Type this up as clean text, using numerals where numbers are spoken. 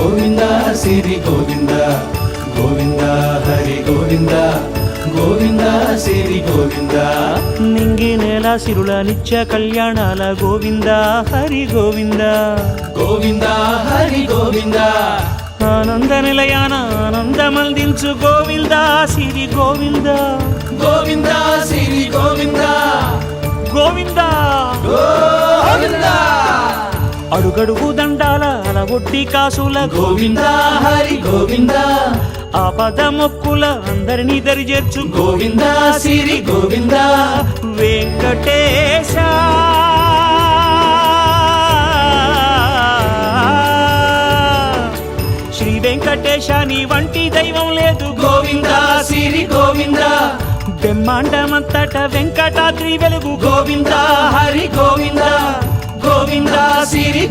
గోవింద సిరి గోవింద గోవింద హరి గోవింద గోవింద సిరి గోవింద నింగి నేల సిరుల నిత్య కళ్యాణాల గోవింద హరి గోవింద గోవింద హరి గోవింద ఆనంద నిలయాన ఆనందమందించు గోవింద సిరి గోవింద గోవింద సిరి గోవింద గోవింద గోవింద అడుగడుగు దండాల అలవొడ్డి కాసుల గోవింద హరి గోవింద ఆపద మొక్కుల అందరినీ దరిచేర్చు గోవింద సిరి గోవింద వెంకటేశ శ్రీ వెంకటేశ నీ వంటి దైవం లేదు గోవింద సిరి గోవింద బ్రహ్మాండమంతట వెంకటాద్రి వెలుగు గోవింద హరి గోవింద గోవింద సిరి